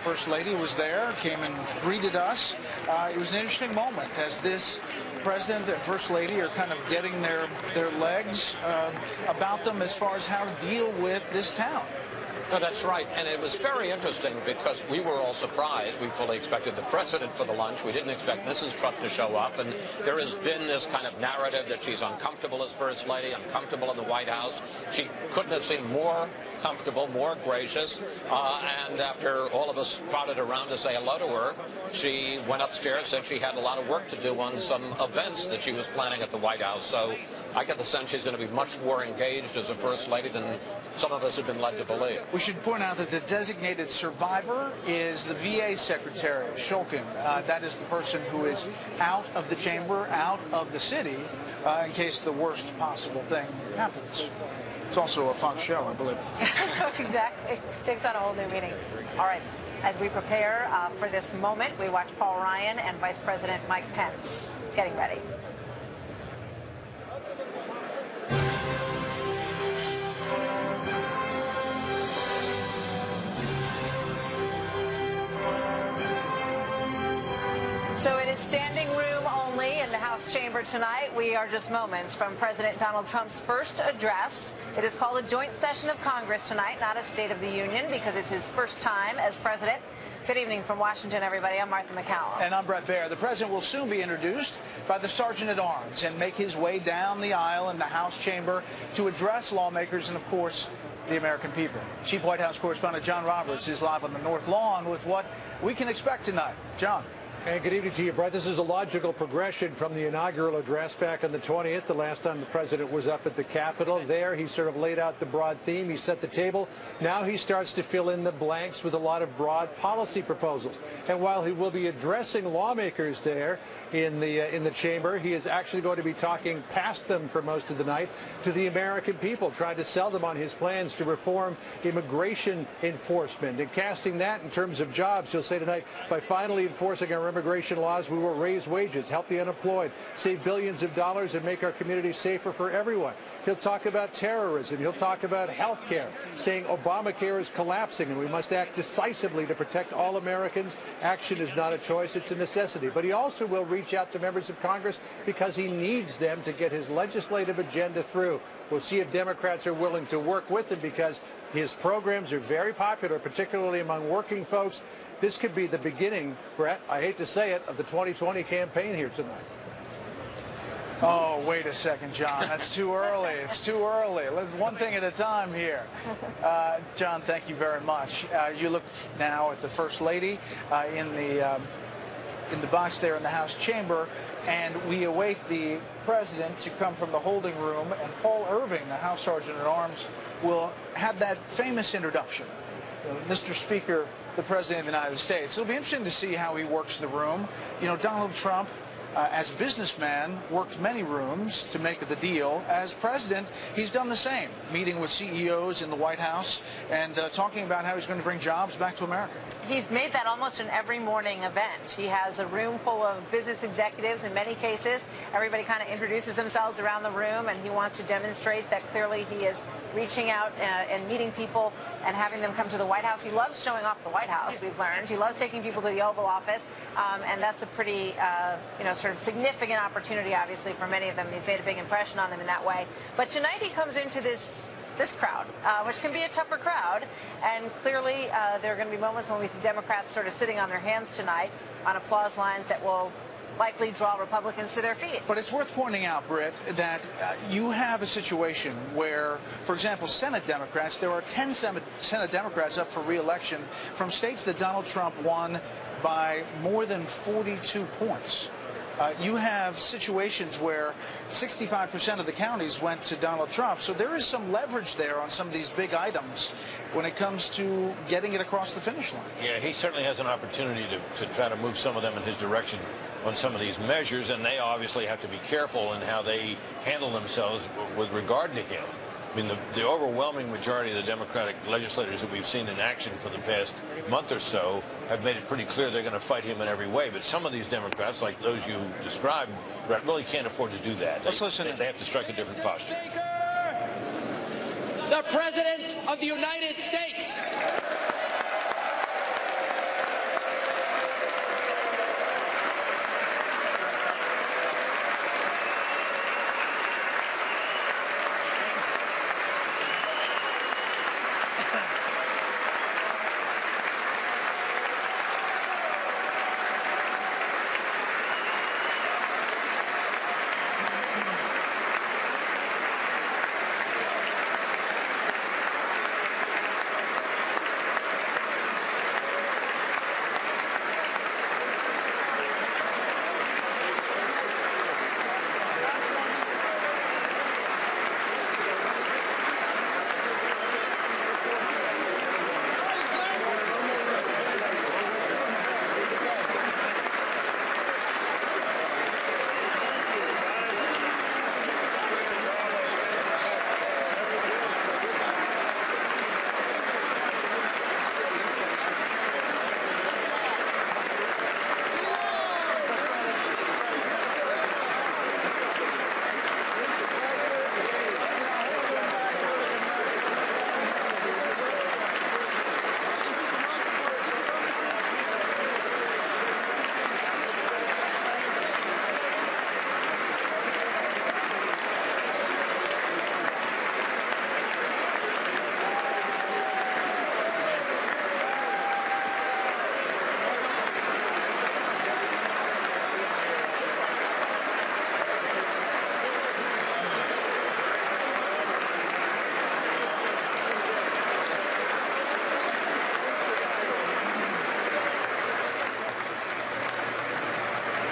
First Lady was there, came and greeted us. It was an interesting moment as this President and First Lady are kind of getting their legs about them as far as how to deal with this town. No, that's right, and it was very interesting because we were all surprised. We fully expected the president for the lunch. We didn't expect Mrs. Trump to show up, and there has been this kind of narrative that she's uncomfortable as First Lady, uncomfortable in the White House. She couldn't have seemed more comfortable, more gracious, and after all of us crowded around to say hello to her, she went upstairs, said she had a lot of work to do on some events that she was planning at the White House. So I get the sense she's going to be much more engaged as a First Lady than some of us have been led to believe. We should point out that the designated survivor is the VA Secretary, Shulkin. That is the person who is out of the chamber, out of the city, in case the worst possible thing happens. It's also a fun show, I believe. Exactly. Takes on a whole new meaning. All right. As we prepare for this moment, we watch Paul Ryan and Vice President Mike Pence getting ready. So it is standing room only in the House chamber tonight. We are just moments from President Donald Trump's first address. It is called a joint session of Congress tonight, not a State of the Union, because it's his first time as president. Good evening from Washington, everybody. I'm Martha McCallum. And I'm Bret Baier. The president will soon be introduced by the Sergeant at Arms and make his way down the aisle in the House chamber to address lawmakers and, of course, the American people. Chief White House correspondent John Roberts is live on the North Lawn with what we can expect tonight. John. And good evening to you, Brett. This is a logical progression from the inaugural address back on the 20th, the last time the president was up at the Capitol. There, he sort of laid out the broad theme. He set the table. Now he starts to fill in the blanks with a lot of broad policy proposals. And while he will be addressing lawmakers there in the chamber, he is actually going to be talking past them for most of the night to the American people, trying to sell them on his plans to reform immigration enforcement and casting that in terms of jobs. He'll say tonight, by finally enforcing our immigration laws, we will raise wages, help the unemployed, save billions of dollars, and make our communities safer for everyone. He'll talk about terrorism. He'll talk about health care, saying Obamacare is collapsing and we must act decisively to protect all Americans. Action is not a choice, it's a necessity. But he also will reach out to members of Congress because he needs them to get his legislative agenda through. We'll see if Democrats are willing to work with him because his programs are very popular, particularly among working folks. This could be the beginning, Brett, I hate to say it, of the 2020 campaign here tonight. Oh, wait a second, John. That's too early. It's too early. Let's one thing at a time here. John, thank you very much. You look now at the First Lady in the box there in the House chamber, and we await the president to come from the holding room, and Paul Irving, the House Sergeant at Arms, will have that famous introduction. Mr. Speaker, the President of the United States. It'll be interesting to see how he works the room. You know, Donald Trump, as a businessman, worked many rooms to make the deal. As president, he's done the same, meeting with CEOs in the White House and talking about how he's going to bring jobs back to America. He's made that almost an every morning event. He has a room full of business executives in many cases. Everybody kind of introduces themselves around the room, and he wants to demonstrate that clearly he is reaching out and meeting people and having them come to the White House. He loves showing off the White House, we've learned. He loves taking people to the Oval Office, and that's a pretty, sort of significant opportunity, obviously, for many of them. He's made a big impression on them in that way. But tonight he comes into this crowd, which can be a tougher crowd, and clearly there are going to be moments when we see Democrats sort of sitting on their hands tonight on applause lines that will likely draw Republicans to their feet. But it's worth pointing out, Britt, that you have a situation where, for example, Senate Democrats, there are 10 Senate Democrats up for re-election from states that Donald Trump won by more than 42 points. You have situations where 65% of the counties went to Donald Trump. So there is some leverage there on some of these big items when it comes to getting it across the finish line. Yeah, he certainly has an opportunity to try to move some of them in his direction on some of these measures, and they obviously have to be careful in how they handle themselves with regard to him. I mean, the overwhelming majority of the Democratic legislators that we've seen in action for the past month or so have made it pretty clear they're going to fight him in every way. But some of these Democrats, like those you described, really can't afford to do that. Let's listen. They have to strike a different posture. The President of the United States.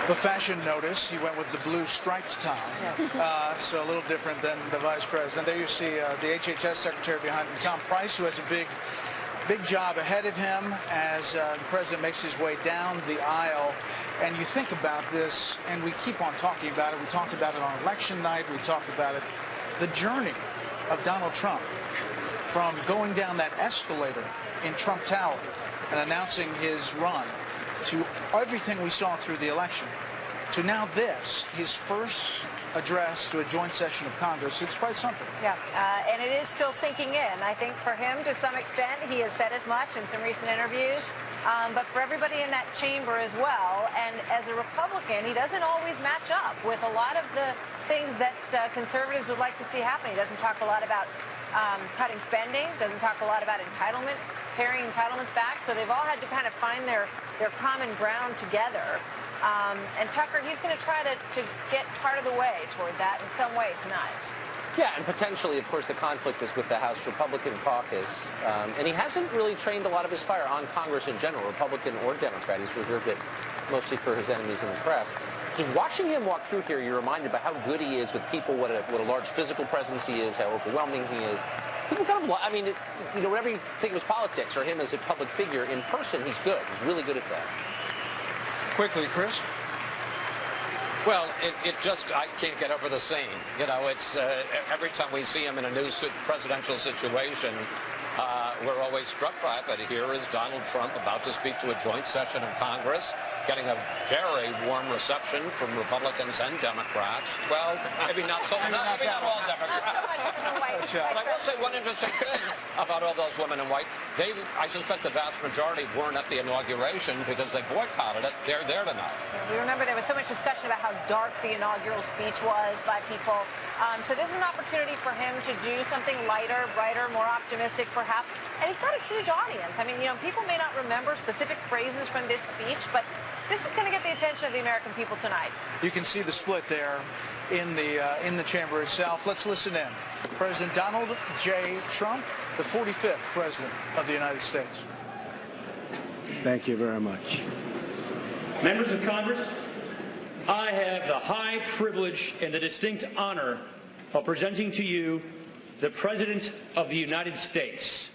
The fashion notice, he went with the blue striped tie, so a little different than the vice president. There you see the HHS secretary behind him, Tom Price, who has a big job ahead of him as the president makes his way down the aisle. And you think about this, and we keep on talking about it. We talked about it on election night. We talked about it. The journey of Donald Trump from going down that escalator in Trump Tower and announcing his run to everything we saw through the election, to now this, his first address to a joint session of Congress. It's quite something. Yeah, and it is still sinking in. I think for him, to some extent, he has said as much in some recent interviews, but for everybody in that chamber as well. And as a Republican, he doesn't always match up with a lot of the things that conservatives would like to see happen. He doesn't talk a lot about cutting spending, doesn't talk a lot about entitlement, paring entitlements back. So they've all had to kind of find their common ground together. And Tucker, he's going to try to get part of the way toward that in some way tonight. Yeah, and potentially, of course, the conflict is with the House Republican caucus. And he hasn't really trained a lot of his fire on Congress in general, Republican or Democrat. He's reserved it mostly for his enemies in the press. Just watching him walk through here, you're reminded by how good he is with people, what a large physical presence he is, how overwhelming he is. People kind of, I mean, whenever you think of his politics or him as a public figure, in person, he's good. He's really good at that. Quickly, Chris. Well, it just, I can't get over the saying. It's every time we see him in a new presidential situation, we're always struck by it. But here is Donald Trump about to speak to a joint session of Congress, getting a very warm reception from Republicans and Democrats. Well, maybe not so much. Maybe not all Democrats. But I will say one interesting thing about all those women in white. I suspect the vast majority weren't at the inauguration because they boycotted it. They're there tonight. We remember there was so much discussion about how dark the inaugural speech was by people. So this is an opportunity for him to do something lighter, brighter, more optimistic perhaps. And he's got a huge audience. I mean, people may not remember specific phrases from this speech, but this is going to get the attention of the American people tonight. You can see the split there in the chamber itself. Let's listen in. President Donald J. Trump, the 45th President of the United States. Thank you very much. Members of Congress, I have the high privilege and the distinct honor of presenting to you the President of the United States.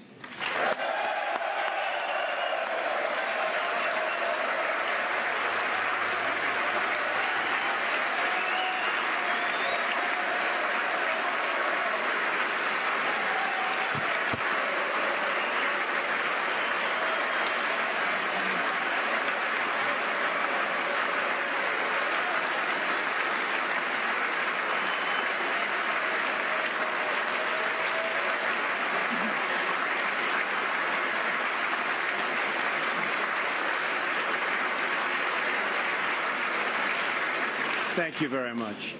Thank you very much.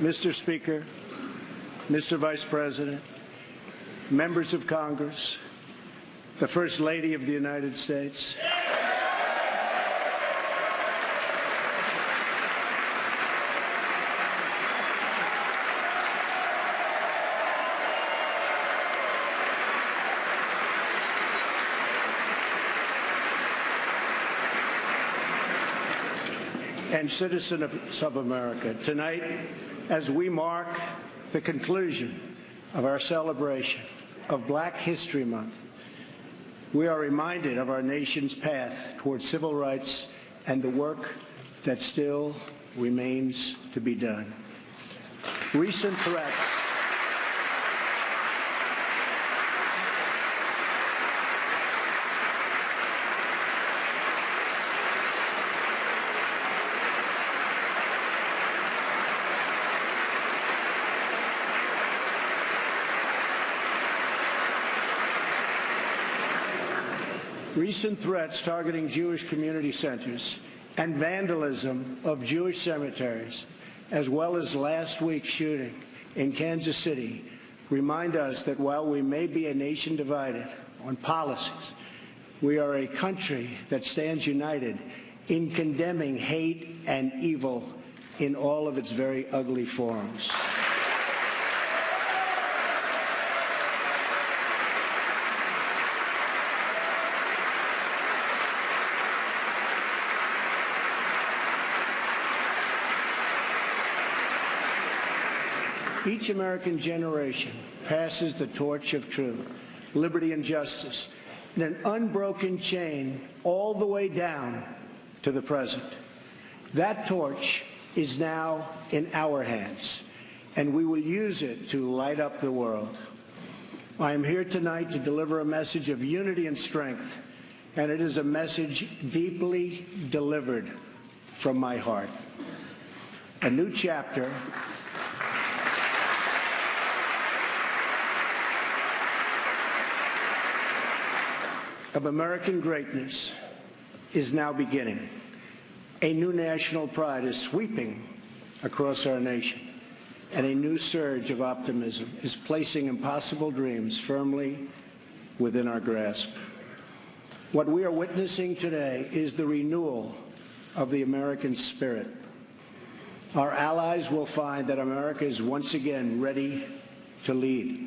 Mr. Speaker, Mr. Vice President, members of Congress, the First Lady of the United States. And citizens of America, tonight, as we mark the conclusion of our celebration of Black History Month, we are reminded of our nation's path towards civil rights and the work that still remains to be done. Recent threats Recent threats targeting Jewish community centers and vandalism of Jewish cemeteries, as well as last week's shooting in Kansas City, remind us that while we may be a nation divided on policies, we are a country that stands united in condemning hate and evil in all of its very ugly forms. Each American generation passes the torch of truth, liberty, and justice in an unbroken chain all the way down to the present. That torch is now in our hands, and we will use it to light up the world. I am here tonight to deliver a message of unity and strength, and it is a message deeply delivered from my heart. A new chapter of American greatness is now beginning. A new national pride is sweeping across our nation, and a new surge of optimism is placing impossible dreams firmly within our grasp. What we are witnessing today is the renewal of the American spirit. Our allies will find that America is once again ready to lead.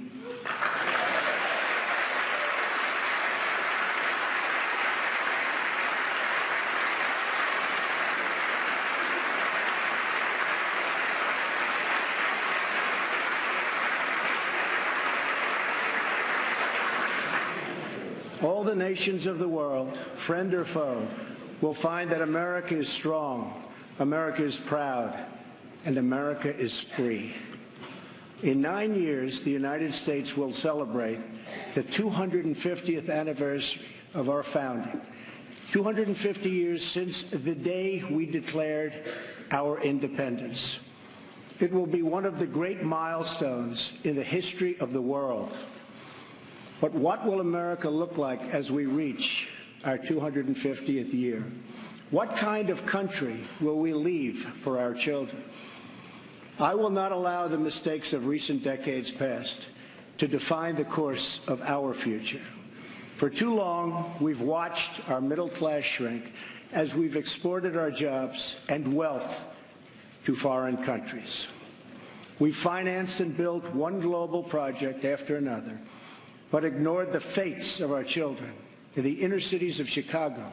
All the nations of the world, friend or foe, will find that America is strong, America is proud, and America is free. In 9 years, the United States will celebrate the 250th anniversary of our founding, 250 years since the day we declared our independence. It will be one of the great milestones in the history of the world. But what will America look like as we reach our 250th year? What kind of country will we leave for our children? I will not allow the mistakes of recent decades past to define the course of our future. For too long, we've watched our middle class shrink as we've exported our jobs and wealth to foreign countries. We financed and built one global project after another, but ignored the fates of our children in the inner cities of Chicago,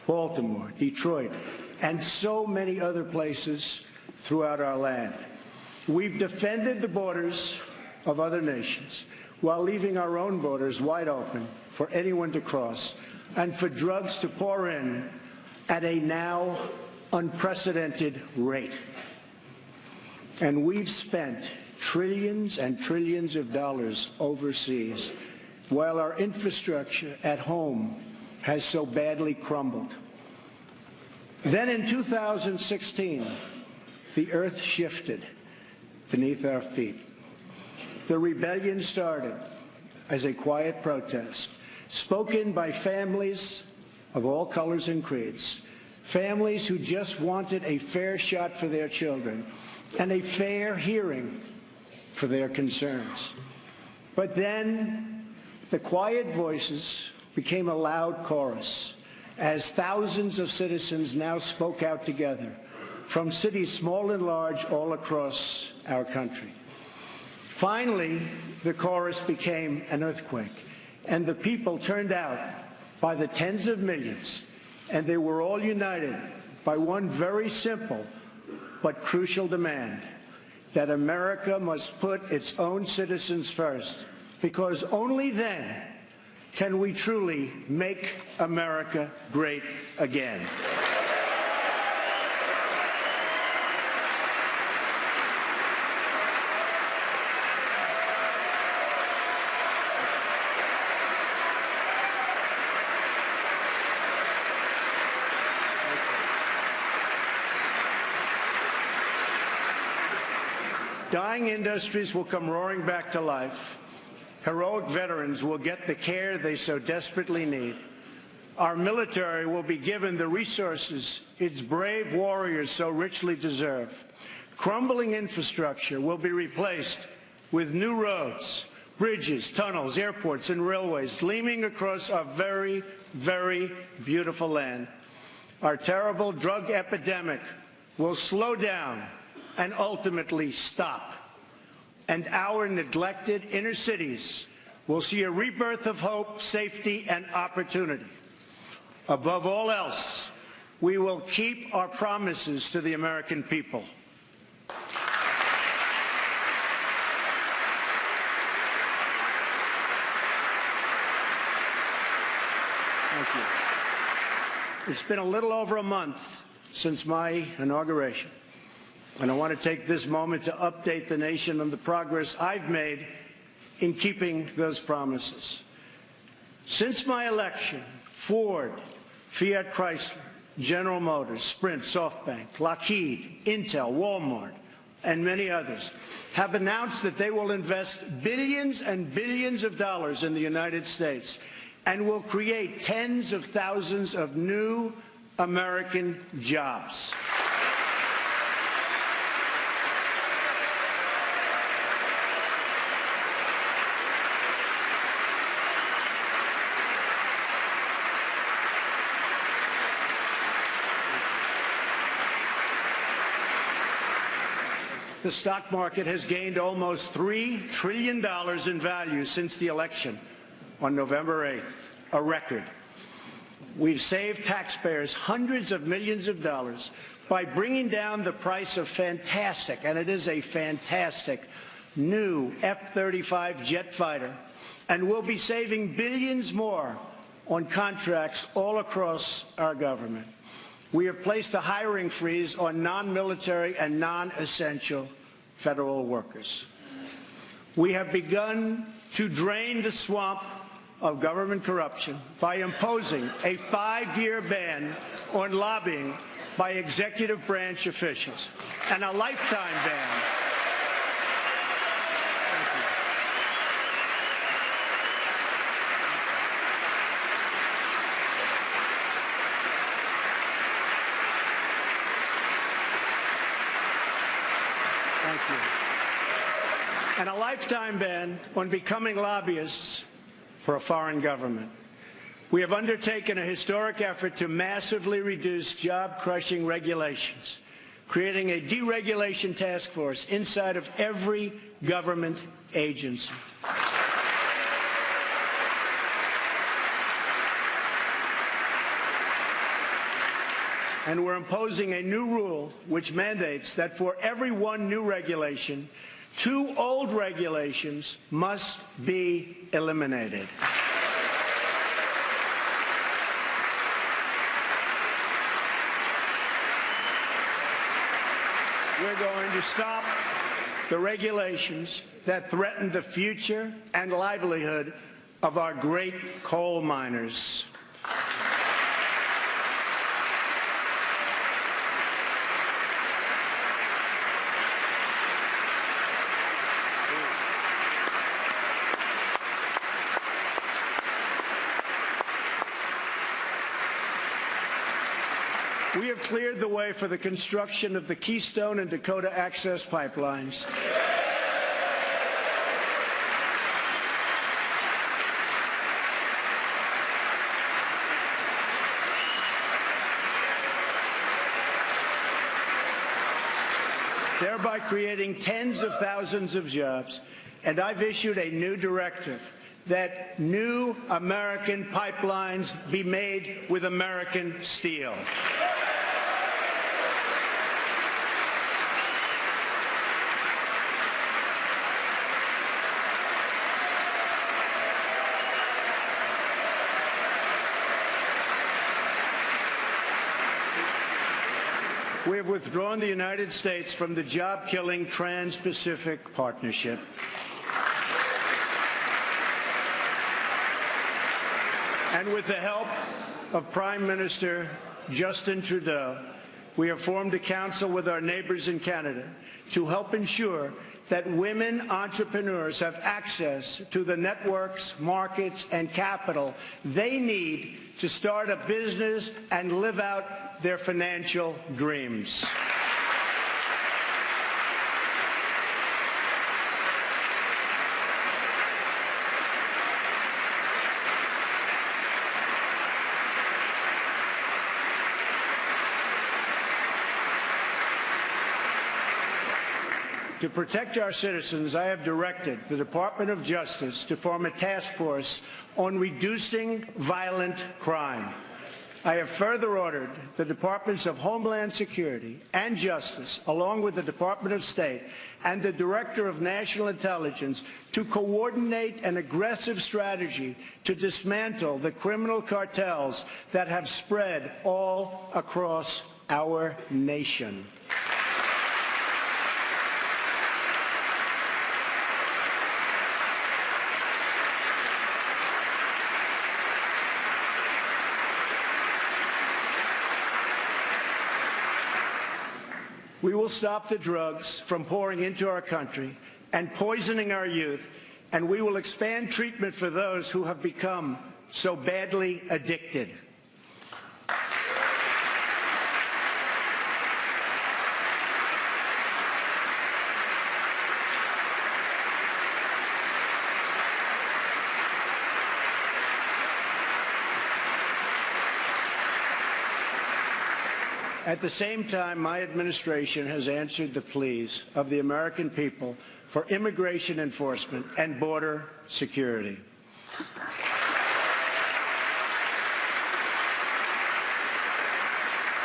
Baltimore, Detroit, and so many other places throughout our land. We've defended the borders of other nations while leaving our own borders wide open for anyone to cross and for drugs to pour in at a now unprecedented rate. And we've spent trillions and trillions of dollars overseas, while our infrastructure at home has so badly crumbled. Then in 2016, the earth shifted beneath our feet. The rebellion started as a quiet protest, spoken by families of all colors and creeds, families who just wanted a fair shot for their children and a fair hearing for their concerns. But then the quiet voices became a loud chorus as thousands of citizens now spoke out together from cities small and large all across our country. Finally, the chorus became an earthquake, and the people turned out by the tens of millions, and they were all united by one very simple but crucial demand: that America must put its own citizens first, because only then can we truly make America great again. Dying industries will come roaring back to life. Heroic veterans will get the care they so desperately need. Our military will be given the resources its brave warriors so richly deserve. Crumbling infrastructure will be replaced with new roads, bridges, tunnels, airports, and railways gleaming across our very, very beautiful land. Our terrible drug epidemic will slow down and ultimately stop. And our neglected inner cities will see a rebirth of hope, safety, and opportunity. Above all else, we will keep our promises to the American people. it's been a little over a month since my inauguration, and I want to take this moment to update the nation on the progress I've made in keeping those promises. Since my election, Ford, Fiat Chrysler, General Motors, Sprint, SoftBank, Lockheed, Intel, Walmart, and many others have announced that they will invest billions and billions of dollars in the United States and will create tens of thousands of new American jobs. The stock market has gained almost $3 trillion in value since the election on November 8th, a record. We've saved taxpayers hundreds of millions of dollars by bringing down the price of fantastic, and it is a fantastic, new F-35 jet fighter, and we'll be saving billions more on contracts all across our government. We have placed a hiring freeze on non-military and non-essential federal workers. We have begun to drain the swamp of government corruption by imposing a 5-year ban on lobbying by executive branch officials and a lifetime ban. Thank you. And a lifetime ban on becoming lobbyists for a foreign government. We have undertaken a historic effort to massively reduce job-crushing regulations, creating a deregulation task force inside of every government agency. And we're imposing a new rule which mandates that for every one new regulation, 2 old regulations must be eliminated. We're going to stop the regulations that threaten the future and livelihood of our great coal miners. We have cleared the way for the construction of the Keystone and Dakota Access pipelines. Thereby creating tens of thousands of jobs. And I've issued a new directive that new American pipelines be made with American steel. We have withdrawn the United States from the job-killing Trans-Pacific Partnership. And with the help of Prime Minister Justin Trudeau, we have formed a council with our neighbors in Canada to help ensure that women entrepreneurs have access to the networks, markets, and capital they need to start a business and live out their financial dreams. To protect our citizens, I have directed the Department of Justice to form a task force on reducing violent crime. I have further ordered the Departments of Homeland Security and Justice, along with the Department of State and the Director of National Intelligence, to coordinate an aggressive strategy to dismantle the criminal cartels that have spread all across our nation. We will stop the drugs from pouring into our country and poisoning our youth, and we will expand treatment for those who have become so badly addicted. At the same time, my administration has answered the pleas of the American people for immigration enforcement and border security.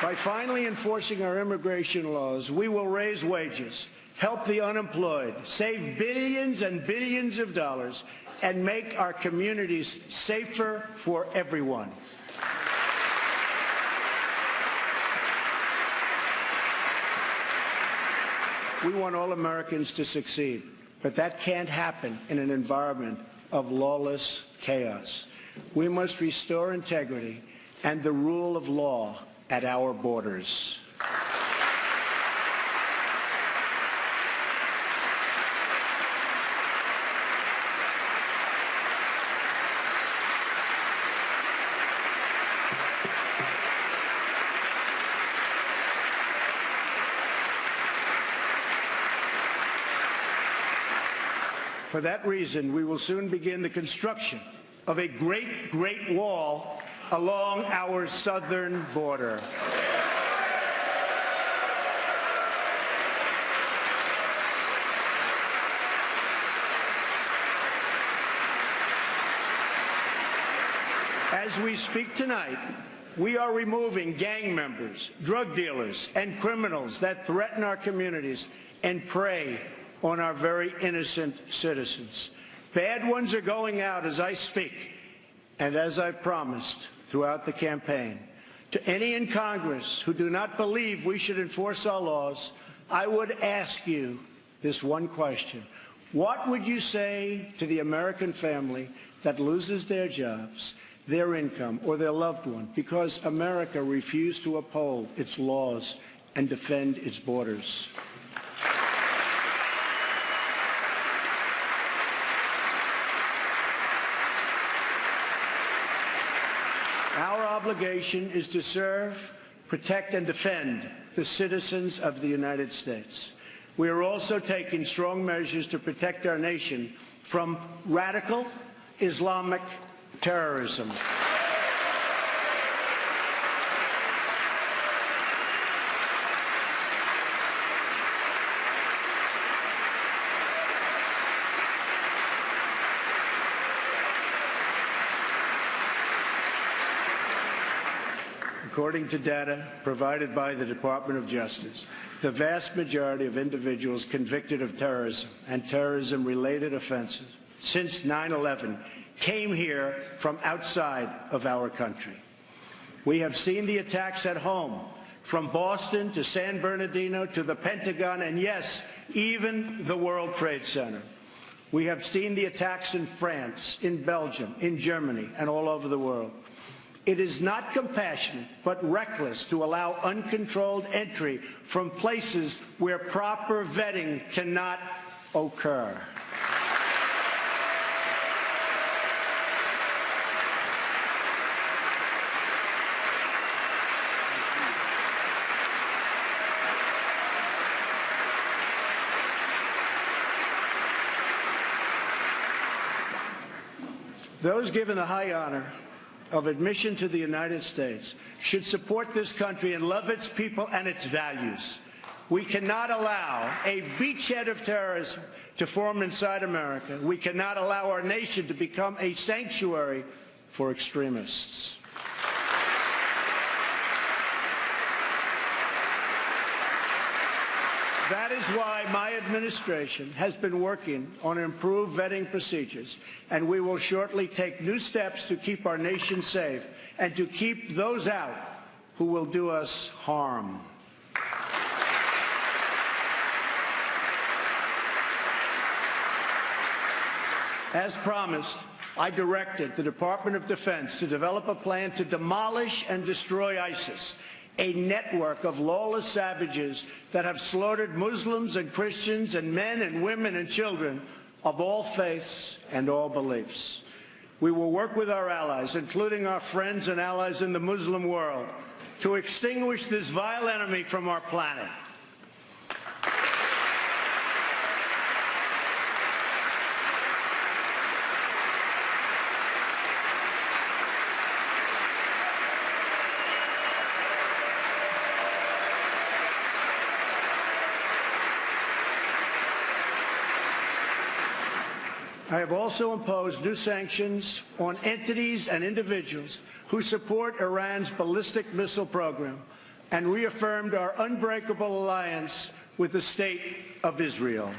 By finally enforcing our immigration laws, we will raise wages, help the unemployed, save billions and billions of dollars, and make our communities safer for everyone. We want all Americans to succeed, but that can't happen in an environment of lawless chaos. We must restore integrity and the rule of law at our borders. For that reason, we will soon begin the construction of a great wall along our southern border. As we speak tonight, we are removing gang members, drug dealers, and criminals that threaten our communities and prey on our very innocent citizens. Bad ones are going out as I speak, and as I promised throughout the campaign. To any in Congress who do not believe we should enforce our laws, I would ask you this one question. What would you say to the American family that loses their jobs, their income, or their loved one because America refused to uphold its laws and defend its borders? Our obligation is to serve, protect, and defend the citizens of the United States. We are also taking strong measures to protect our nation from radical Islamic terrorism. According to data provided by the Department of Justice, the vast majority of individuals convicted of terrorism and terrorism-related offenses since 9/11 came here from outside of our country. We have seen the attacks at home, from Boston to San Bernardino to the Pentagon, and yes, even the World Trade Center. We have seen the attacks in France, in Belgium, in Germany, and all over the world. It is not compassionate, but reckless to allow uncontrolled entry from places where proper vetting cannot occur. Those given the high honor of admission to the United States should support this country and love its people and its values. We cannot allow a beachhead of terrorism to form inside America. We cannot allow our nation to become a sanctuary for extremists. That is why my administration has been working on improved vetting procedures, and we will shortly take new steps to keep our nation safe and to keep those out who will do us harm. As promised, I directed the Department of Defense to develop a plan to demolish and destroy ISIS, a network of lawless savages that have slaughtered Muslims and Christians and men and women and children of all faiths and all beliefs. We will work with our allies, including our friends and allies in the Muslim world, to extinguish this vile enemy from our planet. I have also imposed new sanctions on entities and individuals who support Iran's ballistic missile program and reaffirmed our unbreakable alliance with the State of Israel.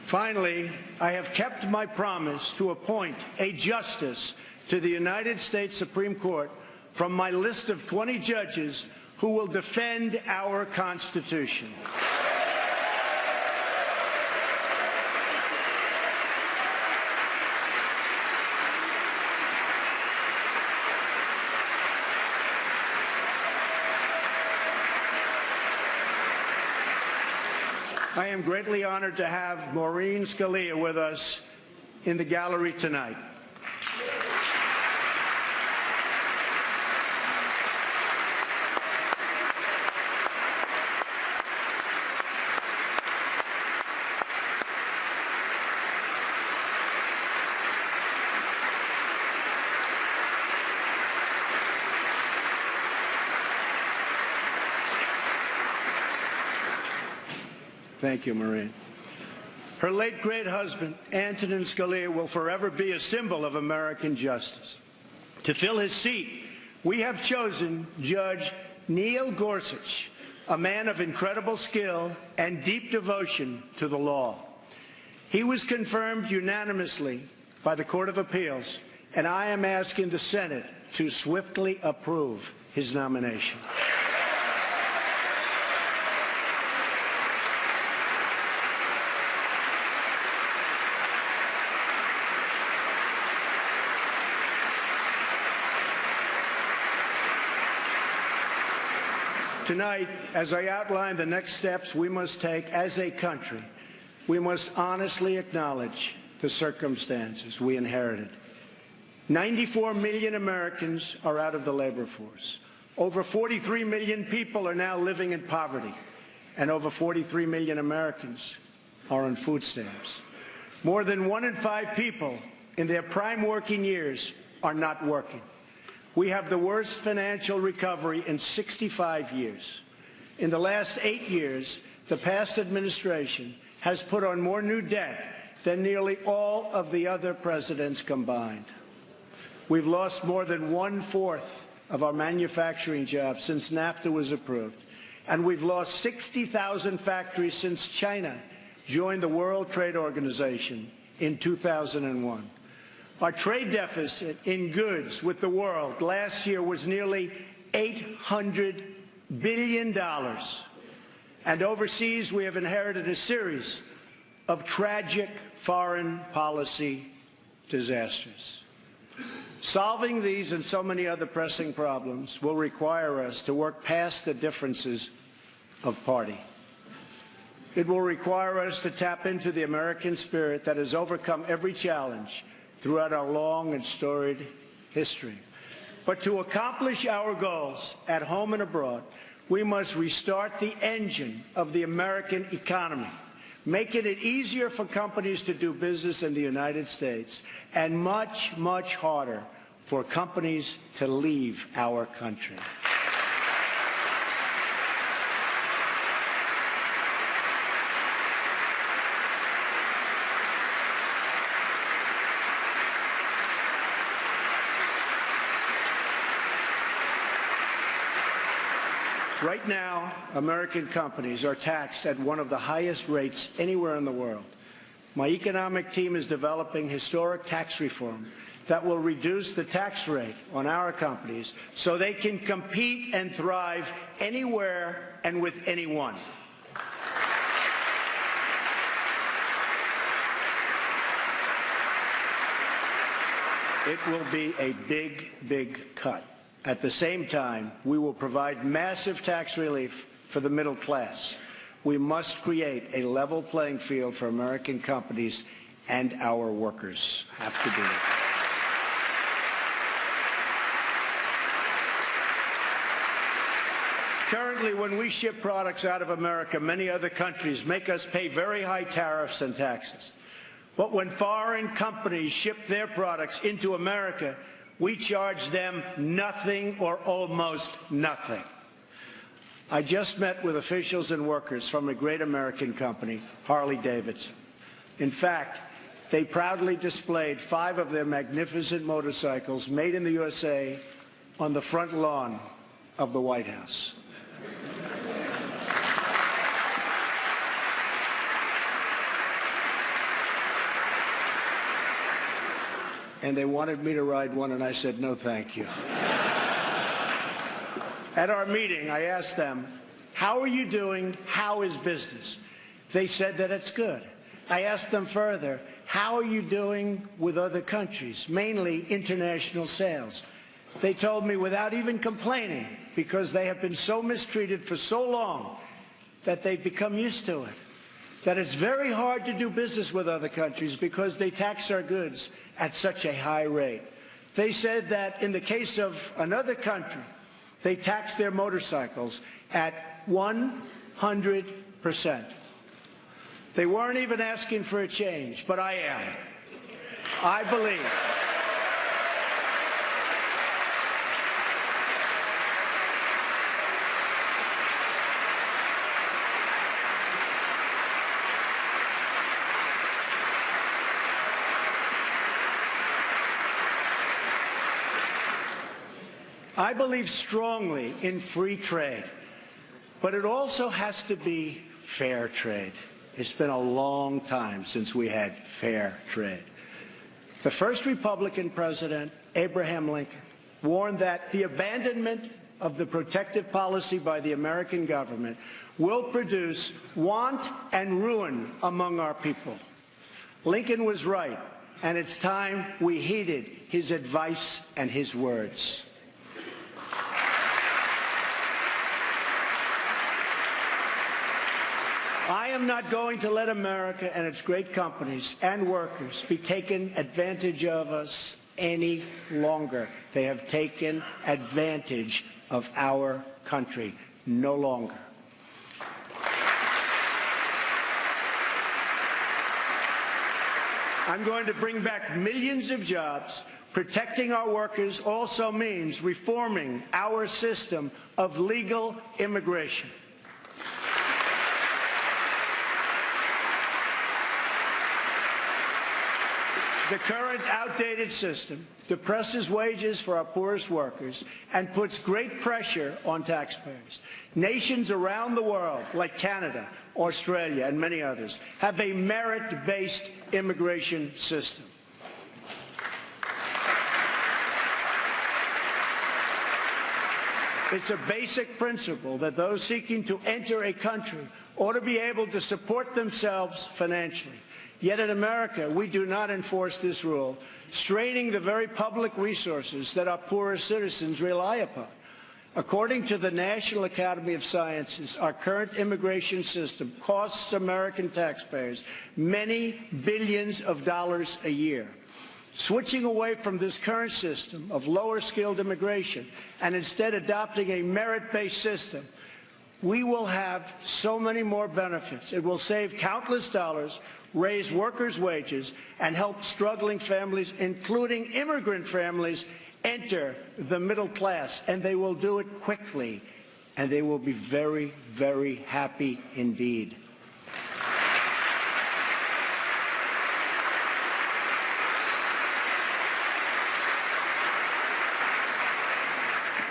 Finally, I have kept my promise to appoint a justice to the United States Supreme Court from my list of 20 judges who will defend our Constitution. I am greatly honored to have Maureen Scalia with us in the gallery tonight. Thank you, Maureen. Her late great husband, Antonin Scalia, will forever be a symbol of American justice. To fill his seat, we have chosen Judge Neil Gorsuch, a man of incredible skill and deep devotion to the law. He was confirmed unanimously by the Court of Appeals, and I am asking the Senate to swiftly approve his nomination. Tonight, as I outline the next steps we must take as a country, we must honestly acknowledge the circumstances we inherited. 94 million Americans are out of the labor force. Over 43 million people are now living in poverty, and over 43 million Americans are on food stamps. More than 1 in 5 people in their prime working years are not working. We have the worst financial recovery in 65 years. In the last 8 years, the past administration has put on more new debt than nearly all of the other presidents combined. We've lost more than 1/4 of our manufacturing jobs since NAFTA was approved, and we've lost 60,000 factories since China joined the World Trade Organization in 2001. Our trade deficit in goods with the world last year was nearly $800 billion. And overseas, we have inherited a series of tragic foreign policy disasters. Solving these and so many other pressing problems will require us to work past the differences of party. It will require us to tap into the American spirit that has overcome every challenge throughout our long and storied history. But to accomplish our goals at home and abroad, we must restart the engine of the American economy, making it easier for companies to do business in the United States and much, much harder for companies to leave our country. Right now, American companies are taxed at one of the highest rates anywhere in the world. My economic team is developing historic tax reform that will reduce the tax rate on our companies so they can compete and thrive anywhere and with anyone. It will be a big, big cut. At the same time, we will provide massive tax relief for the middle class. We must create a level playing field for American companies, and our workers have to do it. Currently, when we ship products out of America, many other countries make us pay very high tariffs and taxes. But when foreign companies ship their products into America, we charge them nothing or almost nothing. I just met with officials and workers from a great American company, Harley-Davidson. In fact, they proudly displayed 5 of their magnificent motorcycles made in the USA on the front lawn of the White House. And they wanted me to ride one, and I said, no, thank you. At our meeting, I asked them, how are you doing? How is business? They said that it's good. I asked them further, how are you doing with other countries, mainly international sales? They told me without even complaining, because they have been so mistreated for so long that they've become used to it, that it's very hard to do business with other countries because they tax our goods at such a high rate. They said that in the case of another country, they tax their motorcycles at 100%. They weren't even asking for a change, but I am. I believe. I believe strongly in free trade, but it also has to be fair trade. It's been a long time since we had fair trade. The first Republican president, Abraham Lincoln, warned that the abandonment of the protective policy by the American government will produce want and ruin among our people. Lincoln was right, and it's time we heeded his advice and his words. I am not going to let America and its great companies and workers be taken advantage of us any longer. They have taken advantage of our country no longer. I'm going to bring back millions of jobs. Protecting our workers also means reforming our system of legal immigration. The current outdated system depresses wages for our poorest workers and puts great pressure on taxpayers. Nations around the world, like Canada, Australia, and many others, have a merit-based immigration system. It's a basic principle that those seeking to enter a country ought to be able to support themselves financially. Yet in America, we do not enforce this rule, straining the very public resources that our poorest citizens rely upon. According to the National Academy of Sciences, our current immigration system costs American taxpayers many billions of dollars a year. Switching away from this current system of lower-skilled immigration and instead adopting a merit-based system, we will have so many more benefits. It will save countless dollars, raise workers' wages, and help struggling families, including immigrant families, enter the middle class. And they will do it quickly, and they will be very, very happy indeed.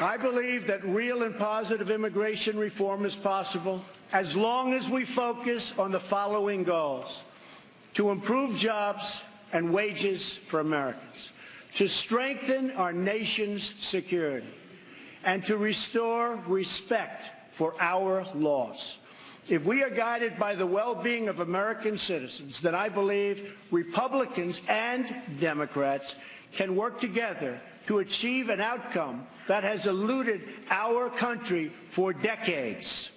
I believe that real and positive immigration reform is possible as long as we focus on the following goals: to improve jobs and wages for Americans, to strengthen our nation's security, and to restore respect for our laws. If we are guided by the well-being of American citizens, then I believe Republicans and Democrats can work together to achieve an outcome that has eluded our country for decades.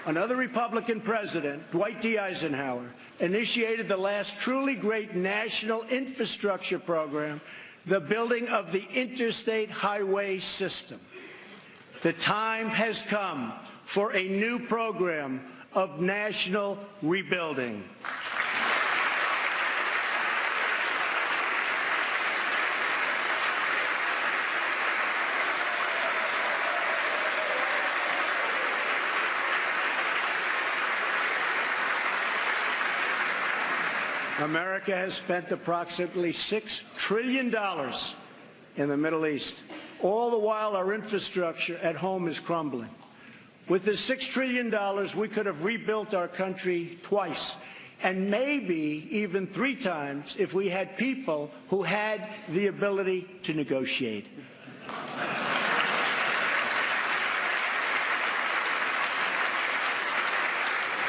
Another Republican president, Dwight D. Eisenhower, initiated the last truly great national infrastructure program, the building of the interstate highway system. The time has come for a new program of national rebuilding. America has spent approximately $6 trillion in the Middle East. All the while, our infrastructure at home is crumbling. With the $6 trillion, we could have rebuilt our country twice, and maybe even 3 times if we had people who had the ability to negotiate.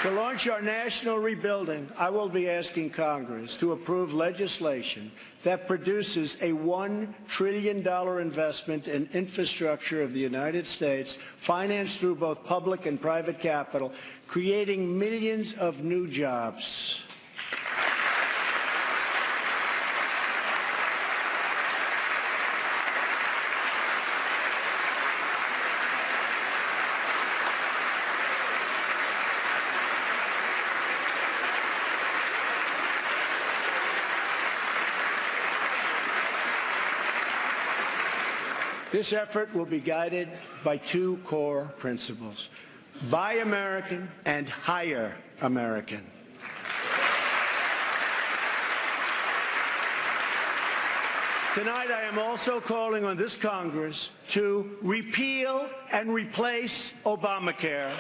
To launch our national rebuilding, I will be asking Congress to approve legislation that produces a $1 trillion investment in infrastructure of the United States, financed through both public and private capital, creating millions of new jobs. This effort will be guided by 2 core principles: Buy American and Hire American. Tonight, I am also calling on this Congress to repeal and replace Obamacare.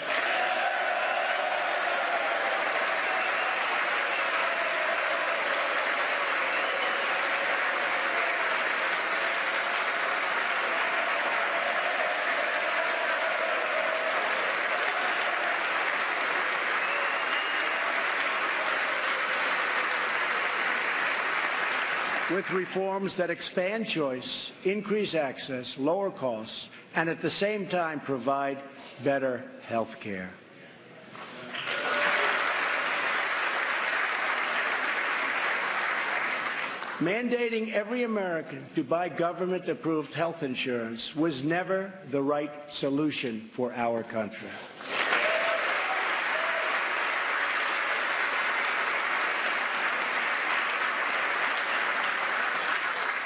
With reforms that expand choice, increase access, lower costs, and at the same time provide better health care. Mandating every American to buy government-approved health insurance was never the right solution for our country.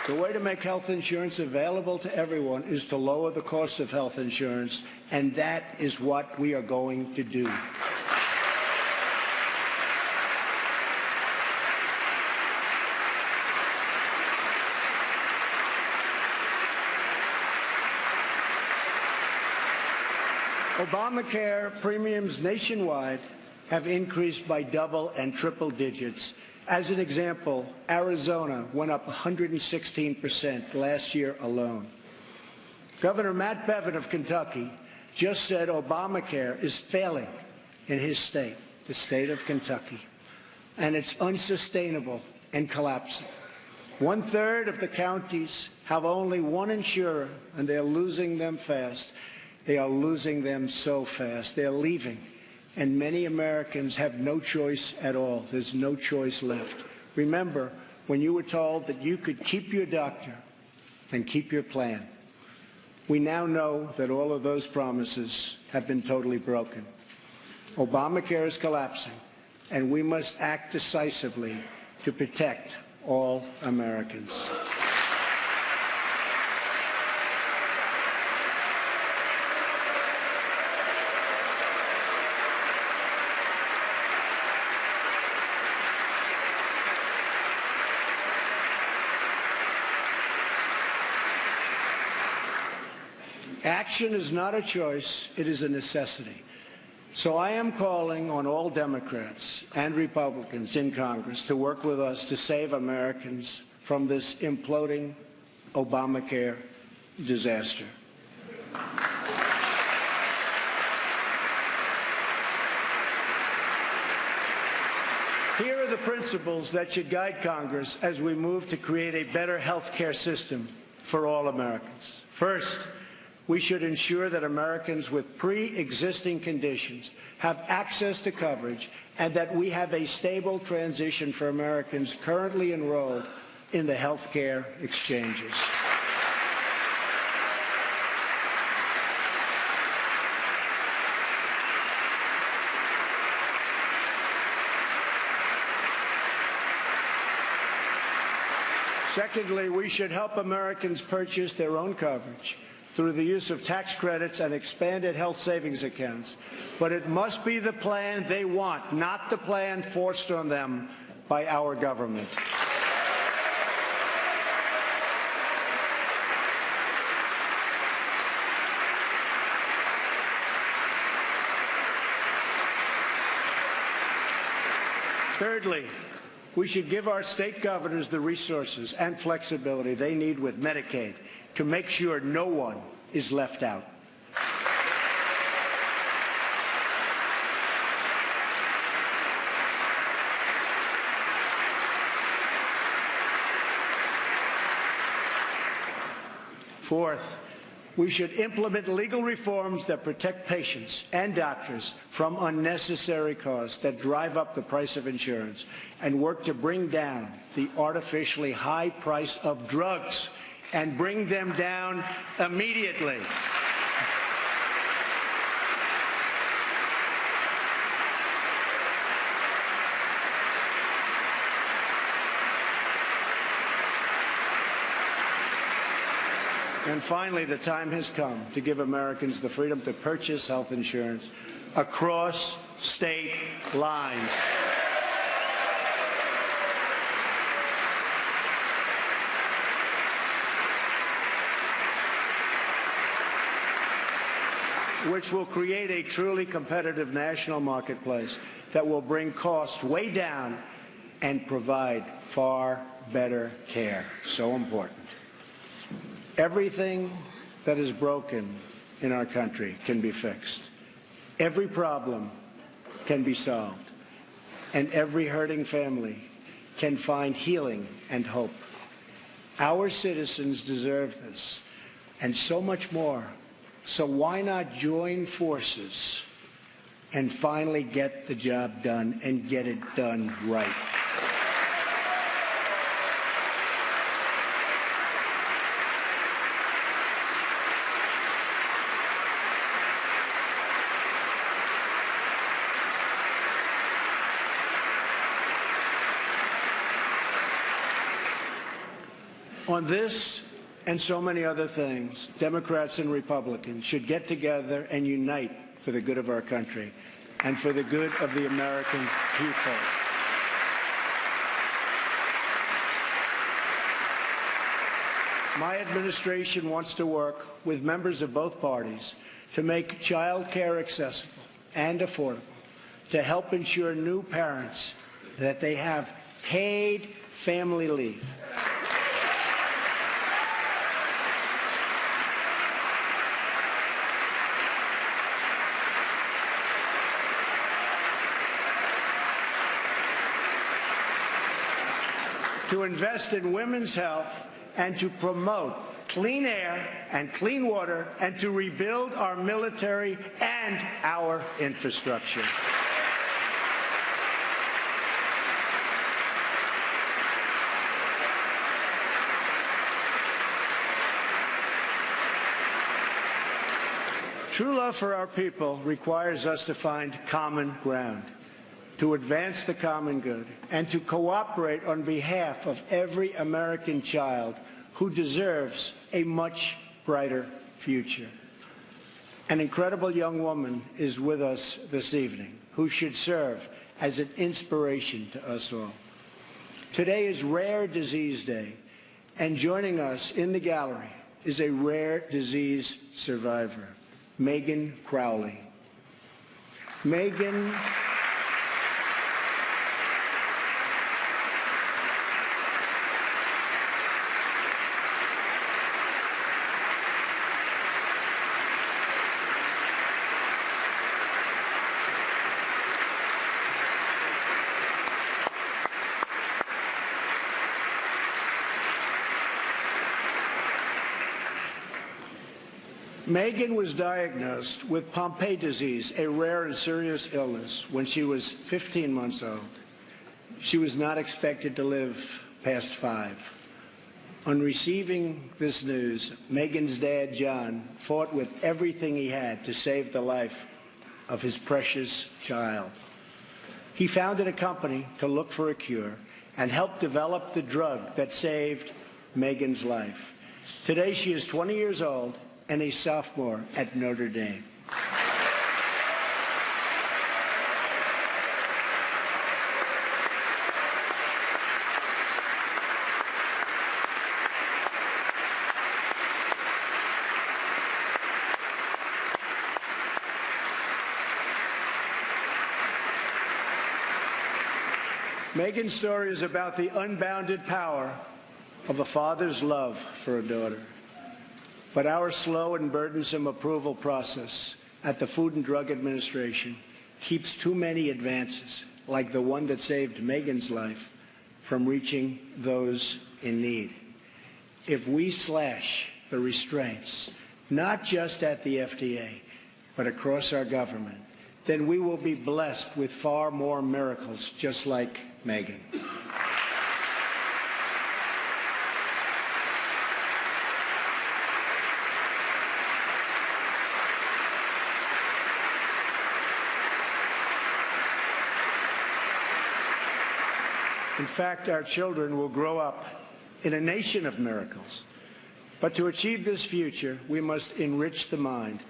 The way to make health insurance available to everyone is to lower the cost of health insurance, and that is what we are going to do. Obamacare premiums nationwide have increased by double and triple digits. As an example, Arizona went up 116% last year alone. Governor Matt Bevin of Kentucky just said Obamacare is failing in his state, the state of Kentucky, and it's unsustainable and collapsing. 1/3 of the counties have only one insurer, and they're losing them fast. They are losing them so fast. They're leaving. And many Americans have no choice at all. There's no choice left. Remember, when you were told that you could keep your doctor and keep your plan, we now know that all of those promises have been totally broken. Obamacare is collapsing, and we must act decisively to protect all Americans. Action is not a choice, it is a necessity. So I am calling on all Democrats and Republicans in Congress to work with us to save Americans from this imploding Obamacare disaster. Here are the principles that should guide Congress as we move to create a better health care system for all Americans. First, we should ensure that Americans with pre-existing conditions have access to coverage and that we have a stable transition for Americans currently enrolled in the health care exchanges. Secondly, we should help Americans purchase their own coverage through the use of tax credits and expanded health savings accounts. But it must be the plan they want, not the plan forced on them by our government. Thirdly, we should give our state governors the resources and flexibility they need with Medicaid to make sure no one is left out. Fourth, we should implement legal reforms that protect patients and doctors from unnecessary costs that drive up the price of insurance and work to bring down the artificially high price of drugs and bring them down immediately. And finally, the time has come to give Americans the freedom to purchase health insurance across state lines. Which will create a truly competitive national marketplace that will bring costs way down and provide far better care. So important. Everything that is broken in our country can be fixed. Every problem can be solved. And every hurting family can find healing and hope. Our citizens deserve this, and so much more. So why not join forces and finally get the job done and get it done right? On this and so many other things, Democrats and Republicans should get together and unite for the good of our country and for the good of the American people. My administration wants to work with members of both parties to make child care accessible and affordable, to help ensure new parents that they have paid family leave. To invest in women's health and to promote clean air and clean water and to rebuild our military and our infrastructure. True love for our people requires us to find common ground, to advance the common good, and to cooperate on behalf of every American child who deserves a much brighter future. An incredible young woman is with us this evening who should serve as an inspiration to us all. Today is Rare Disease Day, and joining us in the gallery is a rare disease survivor, Megan Crowley. Megan Megan was diagnosed with Pompe disease, a rare and serious illness, when she was 15 months old. She was not expected to live past 5. On receiving this news, Megan's dad, John, fought with everything he had to save the life of his precious child. He founded a company to look for a cure and helped develop the drug that saved Megan's life. Today, she is 20 years old and a sophomore at Notre Dame. Megan's story is about the unbounded power of a father's love for a daughter. But our slow and burdensome approval process at the Food and Drug Administration keeps too many advances, like the one that saved Megan's life, from reaching those in need. If we slash the restraints, not just at the FDA, but across our government, then we will be blessed with far more miracles just like Megan. In fact, our children will grow up in a nation of miracles. But to achieve this future, we must enrich the mind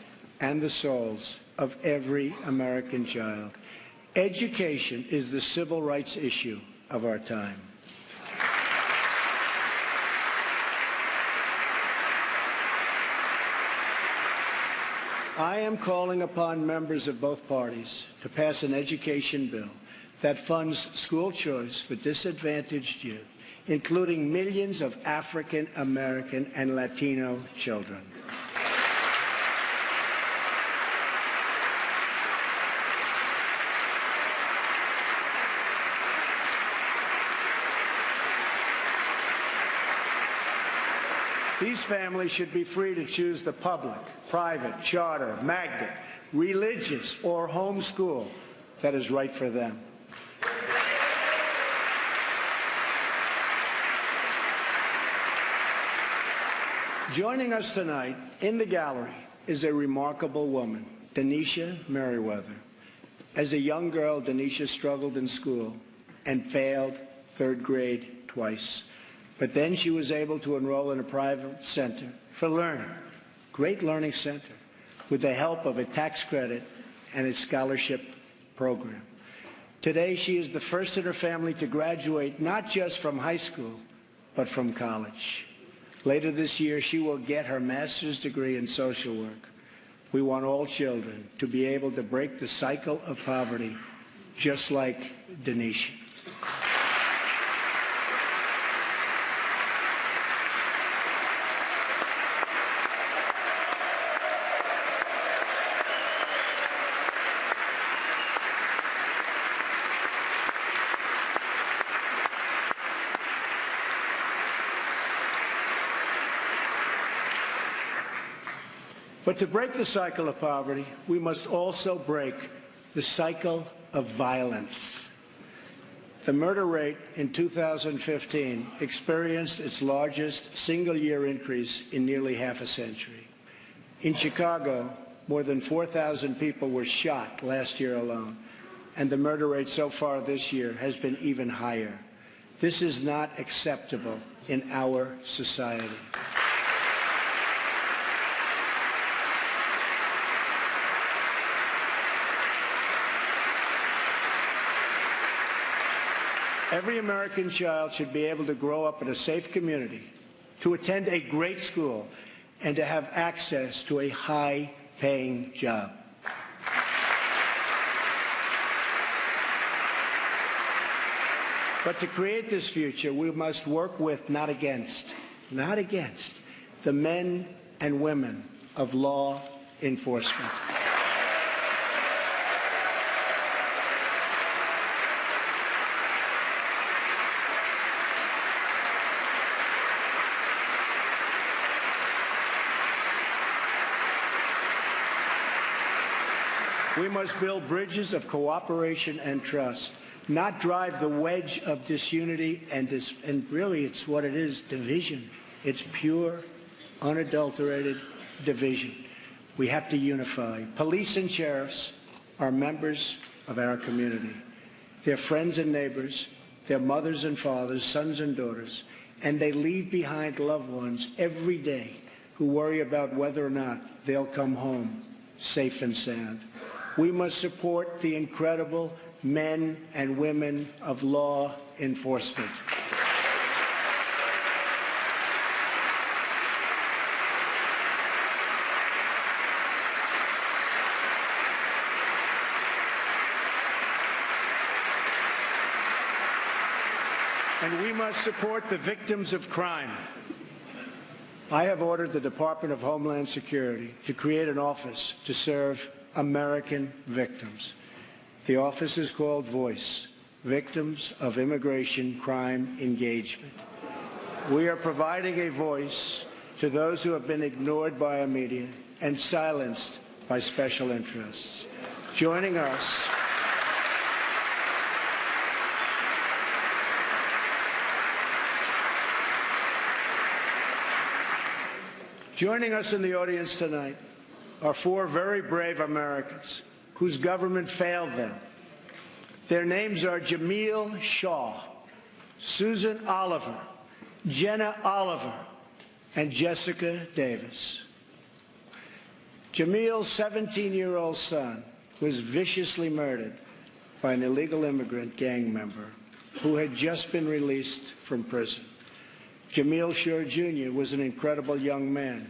and the souls of every American child. Education is the civil rights issue of our time. I am calling upon members of both parties to pass an education bill that funds school choice for disadvantaged youth, including millions of African American and Latino children. These families should be free to choose the public, private, charter, magnet, religious, or home school that is right for them. Joining us tonight in the gallery is a remarkable woman, Denisha Merriweather. As a young girl, Denisha struggled in school and failed 3rd grade twice. But then she was able to enroll in a private center for learning, Great Learning Center, with the help of a tax credit and a scholarship program. Today, she is the first in her family to graduate not just from high school, but from college. Later this year, she will get her master's degree in social work. We want all children to be able to break the cycle of poverty, just like Denisha. But to break the cycle of poverty, we must also break the cycle of violence. The murder rate in 2015 experienced its largest single-year increase in nearly half a century. In Chicago, more than 4,000 people were shot last year alone, and the murder rate so far this year has been even higher. This is not acceptable in our society. Every American child should be able to grow up in a safe community, to attend a great school, and to have access to a high-paying job. But to create this future, we must work with, not against, the men and women of law enforcement. We must build bridges of cooperation and trust, not drive the wedge of disunity and really it's what it is, division. It's pure, unadulterated division. We have to unify. Police and sheriffs are members of our community. They're friends and neighbors. They're mothers and fathers, sons and daughters, and they leave behind loved ones every day who worry about whether or not they'll come home safe and sound. We must support the incredible men and women of law enforcement. And we must support the victims of crime. I have ordered the Department of Homeland Security to create an office to serve American victims. The office is called VOICE, Victims of Immigration Crime Engagement. We are providing a voice to those who have been ignored by our media and silenced by special interests. Joining us in the audience tonight are four very brave Americans whose government failed them. Their names are Jamil Shaw, Susan Oliver, Jenna Oliver, and Jessica Davis. Jamil's 17-year-old son was viciously murdered by an illegal immigrant gang member who had just been released from prison. Jamil Shaw Jr. was an incredible young man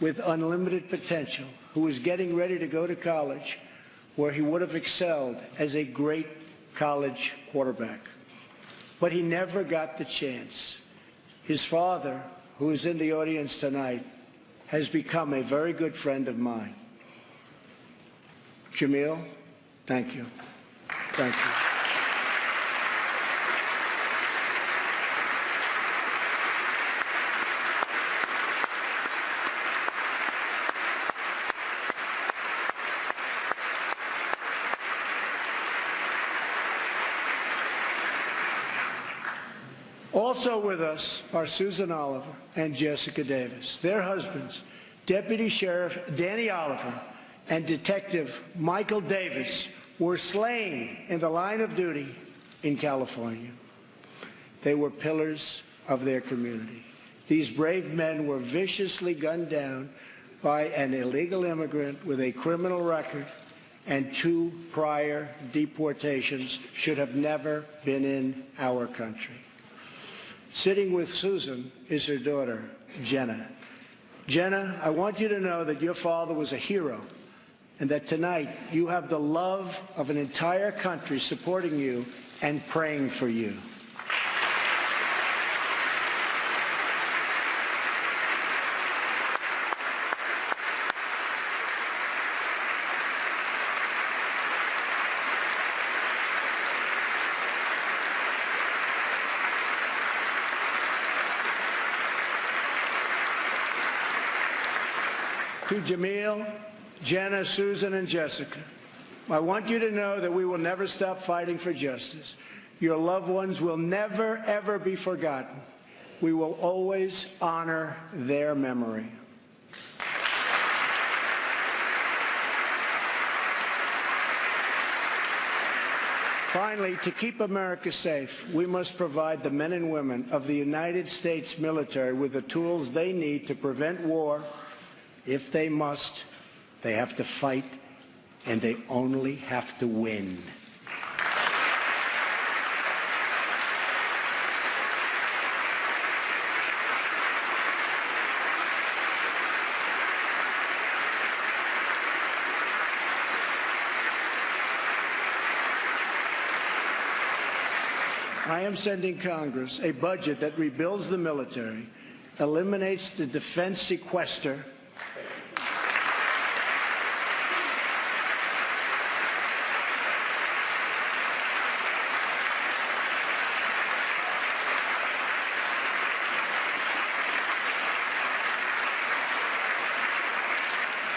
with unlimited potential who was getting ready to go to college where he would have excelled as a great college quarterback. But he never got the chance. His father, who is in the audience tonight, has become a very good friend of mine. Jamil, thank you. Thank you. Also with us are Susan Oliver and Jessica Davis. Their husbands, Deputy Sheriff Danny Oliver and Detective Michael Davis, were slain in the line of duty in California. They were pillars of their community. These brave men were viciously gunned down by an illegal immigrant with a criminal record and 2 prior deportations, should have never been in our country. Sitting with Susan is her daughter, Jenna. Jenna, I want you to know that your father was a hero and that tonight you have the love of an entire country supporting you and praying for you. To Jamil, Jenna, Susan, and Jessica, I want you to know that we will never stop fighting for justice. Your loved ones will never, ever be forgotten. We will always honor their memory. Finally, to keep America safe, we must provide the men and women of the United States military with the tools they need to prevent war. If they must, they have to fight, and they only have to win. I am sending Congress a budget that rebuilds the military, eliminates the defense sequester,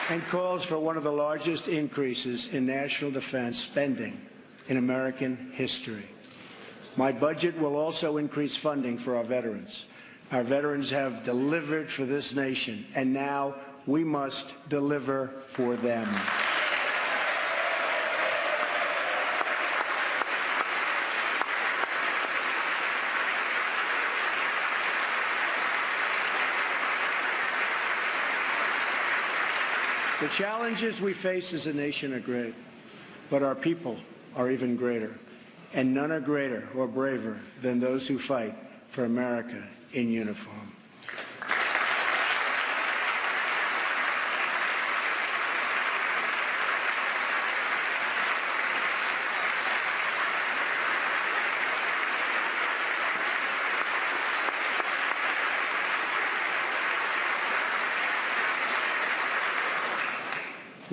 and calls for one of the largest increases in national defense spending in American history. My budget will also increase funding for our veterans. Our veterans have delivered for this nation, and now we must deliver for them. The challenges we face as a nation are great, but our people are even greater, and none are greater or braver than those who fight for America in uniform.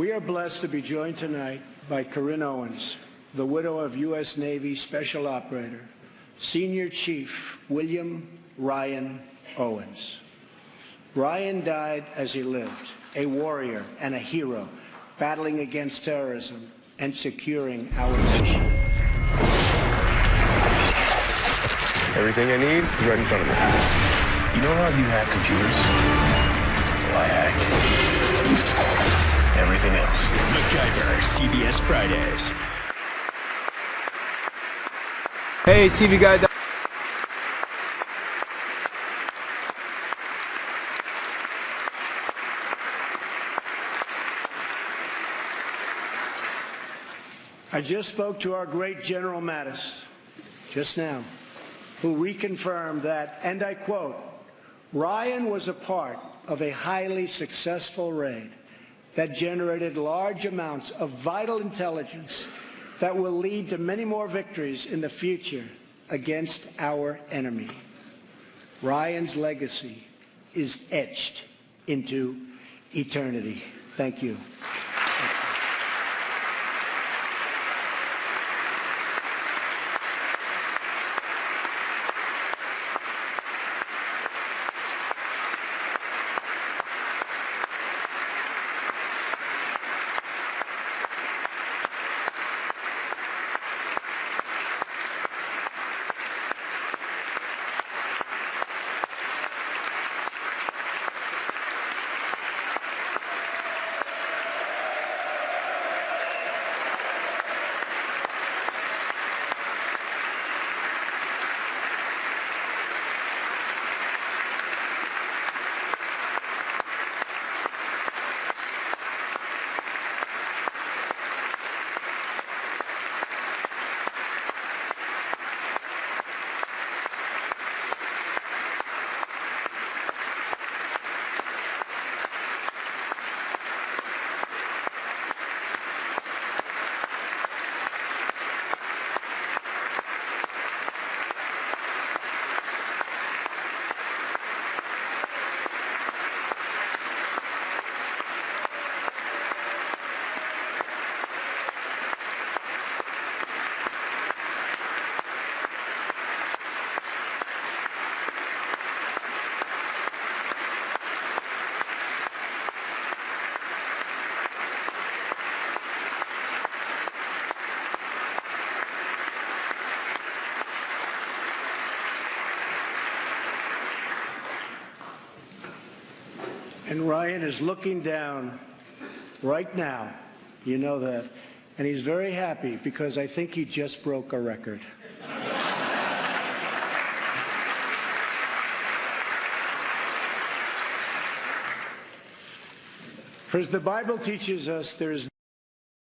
We are blessed to be joined tonight by Corinne Owens, the widow of U.S. Navy Special Operator, Senior Chief William Ryan Owens. Ryan died as he lived, a warrior and a hero, battling against terrorism and securing our nation. Everything I need is right in front of me. You know how you hack computers? Well, I hack everything else. MacGyver, CBS Fridays. Hey, TV guy. I just spoke to our great General Mattis just now, who reconfirmed that, and I quote, Ryan was a part of a highly successful raid that generated large amounts of vital intelligence that will lead to many more victories in the future against our enemy. Ryan's legacy is etched into eternity. Thank you. And Ryan is looking down right now, you know that, and he's very happy because I think he just broke a record. For as the Bible teaches us, there is